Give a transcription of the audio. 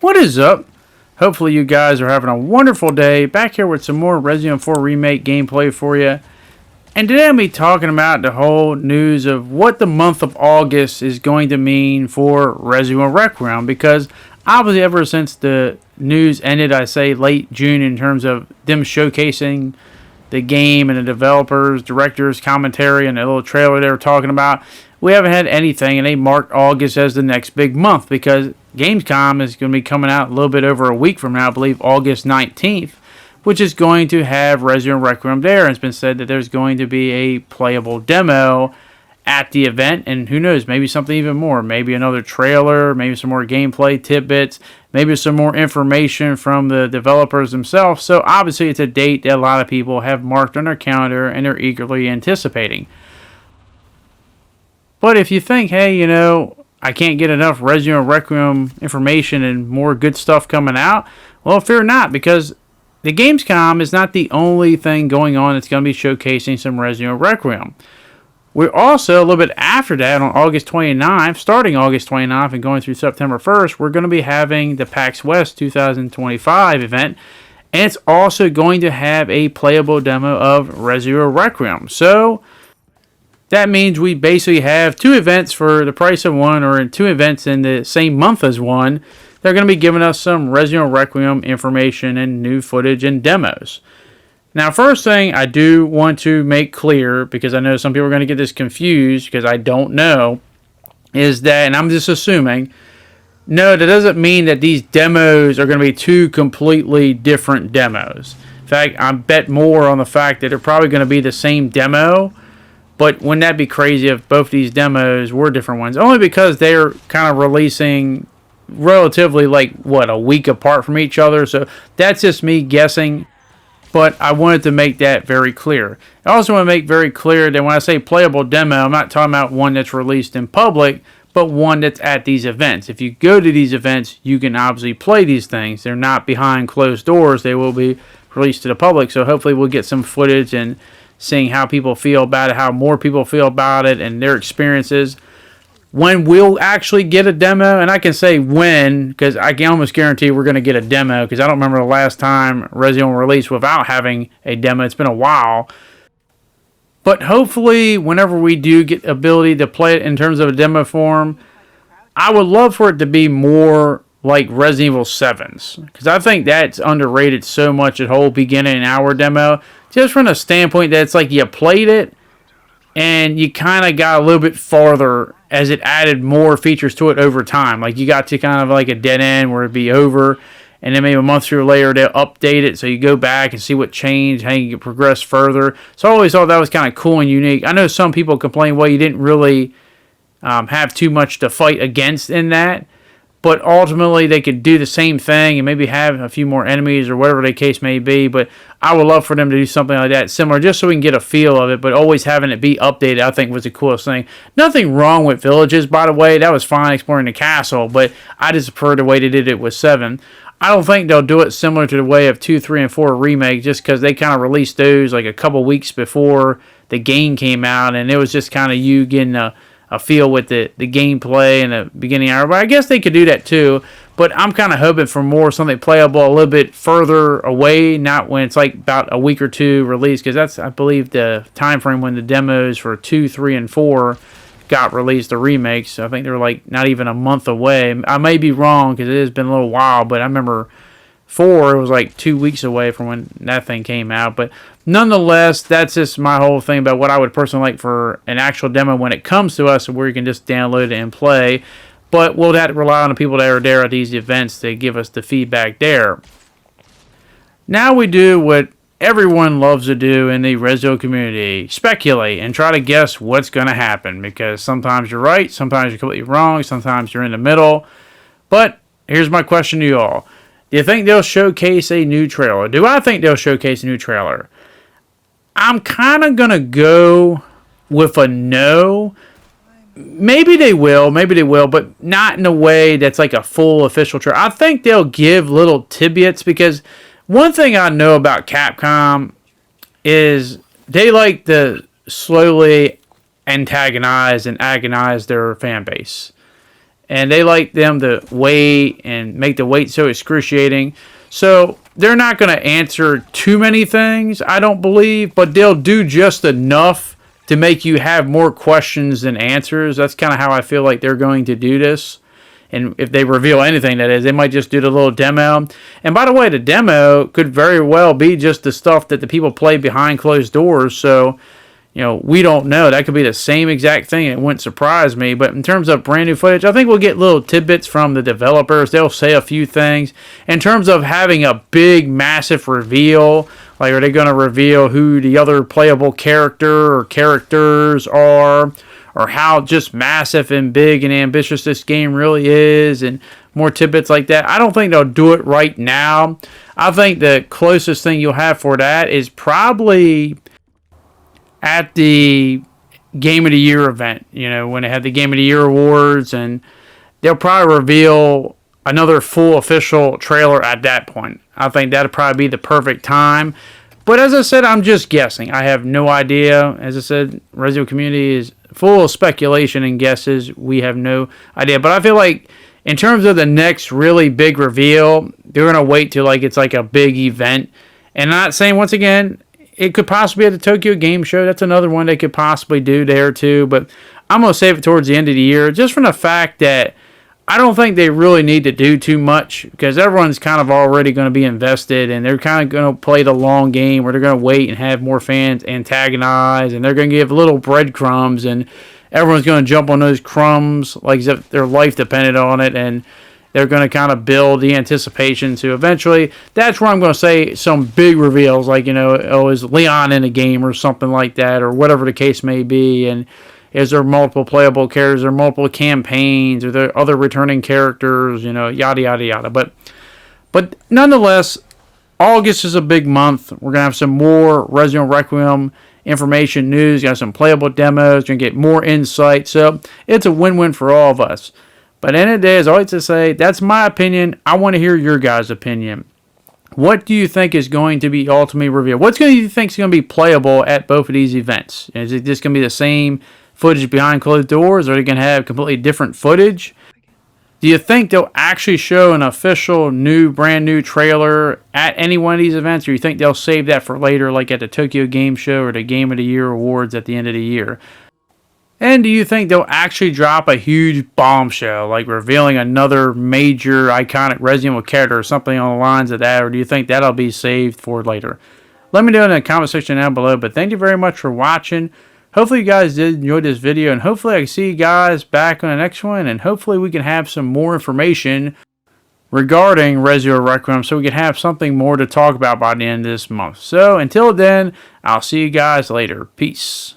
What is up? Hopefully you guys are having a wonderful day. Back here with some more Resident Evil 4 Remake gameplay for you. And today I'll be talking about the whole news of what the month of August is going to mean for Resident Evil Requiem. Because obviously ever since the news ended, I say late June, in terms of them showcasing the game and the developers, directors, commentary, and the little trailer they were talking about, we haven't had anything, and they marked August as the next big month because Gamescom is going to be coming out a little bit over a week from now, I believe August 19th, which is going to have Resident Evil Requiem there. And it's been said that there's going to be a playable demo at the event, and who knows, maybe something even more. Maybe another trailer, maybe some more gameplay tidbits, maybe some more information from the developers themselves. So obviously it's a date that a lot of people have marked on their calendar and they're eagerly anticipating. But if you think, hey, you know, I can't get enough Resident Evil Requiem information and more good stuff coming out, well, fear not, because the Gamescom is not the only thing going on that's going to be showcasing some Resident Evil Requiem. We're also, a little bit after that, on August 29th, starting August 29th and going through September 1st, we're going to be having the PAX West 2025 event, and it's also going to have a playable demo of Resident Evil Requiem. So that means we basically have two events for the price of one, or two events in the same month as one. They're going to be giving us some Resident Evil Requiem information and new footage and demos. Now, first thing I do want to make clear, because I know some people are going to get this confused because I don't know, is that, and I'm just assuming, no, that doesn't mean that these demos are going to be two completely different demos. In fact, I bet more on the fact that they're probably going to be the same demo. But wouldn't that be crazy if both these demos were different ones? Only because they're kind of releasing relatively, like, what, a week apart from each other. So that's just me guessing. But I wanted to make that very clear. I also want to make very clear that when I say playable demo, I'm not talking about one that's released in public, but one that's at these events. If you go to these events, you can obviously play these things. They're not behind closed doors. They will be released to the public. So hopefully we'll get some footage and seeing how people feel about it, how more people feel about it, and their experiences. When we'll actually get a demo, and I can say when, because I can almost guarantee we're going to get a demo, because I don't remember the last time Resident Evil released without having a demo. It's been a while. But hopefully, whenever we do get the ability to play it in terms of a demo form, I would love for it to be more like Resident Evil 7's, because I think that's underrated so much at whole beginning and hour demo, just from the standpoint that it's like you played it and you kind of got a little bit farther as it added more features to it over time. Like you got to kind of like a dead end where it'd be over, and then maybe a month or later they'll update it so you go back and see what changed, how you can progress further. So I always thought that was kind of cool and unique. I know some people complain, well, you didn't really have too much to fight against in that. But ultimately, they could do the same thing and maybe have a few more enemies or whatever the case may be. But I would love for them to do something like that, similar, just so we can get a feel of it. But always having it be updated, I think, was the coolest thing. Nothing wrong with villages, by the way. That was fine exploring the castle. But I just prefer the way they did it with 7. I don't think they'll do it similar to the way of 2, 3, and 4 Remake, just because they kind of released those like a couple weeks before the game came out. And it was just kind of you getting a feel with the gameplay and the beginning hour. But I guess they could do that too. But I'm kind of hoping for more something playable a little bit further away, not when it's like about a week or two release, because that's, I believe, the time frame when the demos for 2, 3, and 4 got released, the remakes. So I think they were like not even a month away. I may be wrong because it has been a little while, but I remember 4, it was like 2 weeks away from when that thing came out. But nonetheless, that's just my whole thing about what I would personally like for an actual demo when it comes to us, where you can just download it and play. But we'll have to rely on the people that are there at these events to give us the feedback there. Now we do what everyone loves to do in the Rezo community: speculate and try to guess what's going to happen. Because sometimes you're right, sometimes you're completely wrong, sometimes you're in the middle. But here's my question to you all. Do you think they'll showcase a new trailer? Do I think they'll showcase a new trailer? I'm kind of going to go with a no. Maybe they will, but not in a way that's like a full official trailer. I think they'll give little tidbits, because one thing I know about Capcom is they like to slowly antagonize and agonize their fan base. and they like them to wait and make the wait so excruciating. So they're not going to answer too many things, I don't believe, but they'll do just enough to make you have more questions than answers. That's kind of how I feel like they're going to do this. And if they reveal anything, that is, they might just do the little demo. And by the way, the demo could very well be just the stuff that the people play behind closed doors. So, we don't know. That could be the same exact thing. It wouldn't surprise me. But in terms of brand new footage, I think we'll get little tidbits from the developers. They'll say a few things. In terms of having a big, massive reveal, like are they going to reveal who the other playable character or characters are, or how just massive and big and ambitious this game really is, and more tidbits like that. I don't think they'll do it right now. I think the closest thing you'll have for that is probably at the Game of the Year event, when they had the Game of the Year awards, and they'll probably reveal another full official trailer at that point. I think that'll probably be the perfect time. But as I said, I'm just guessing. I have no idea. As I said, Resident community is full of speculation and guesses. We have no idea. But I feel like in terms of the next really big reveal, they're going to wait till it's like a big event. And I'm not saying, once again, it could possibly be at the Tokyo Game Show. That's another one they could possibly do there too. But I'm going to save it towards the end of the year, just from the fact that I don't think they really need to do too much, because everyone's kind of already going to be invested, and they're kind of going to play the long game where they're going to wait and have more fans antagonize, and they're going to give little breadcrumbs, and everyone's going to jump on those crumbs like as if their life depended on it, and they're going to kind of build the anticipation to eventually. That's where I'm going to say some big reveals, like, is Leon in a game or something like that, or whatever the case may be, and is there multiple playable characters, or multiple campaigns, or there other returning characters, yada, yada, yada. But nonetheless, August is a big month. We're going to have some more Resident Requiem information, news, got some playable demos, going to get more insight. So it's a win-win for all of us. But at the end of the day, as I like to say, that's my opinion. I want to hear your guys' opinion. What do you think is going to be ultimately revealed? What do you think is going to be playable at both of these events? Is it just going to be the same footage behind closed doors, or are they going to have completely different footage? Do you think they'll actually show an official brand new trailer at any one of these events, or you think they'll save that for later, like at the Tokyo Game Show or the Game of the Year awards at the end of the year? And do you think they'll actually drop a huge bombshell, like revealing another major iconic Resident Evil character or something on the lines of that, or do you think that'll be saved for later? Let me know in the comment section down below, but thank you very much for watching. Hopefully you guys did enjoy this video, and hopefully I can see you guys back on the next one, and hopefully we can have some more information regarding Resident Requiem, so we can have something more to talk about by the end of this month. So until then, I'll see you guys later. Peace.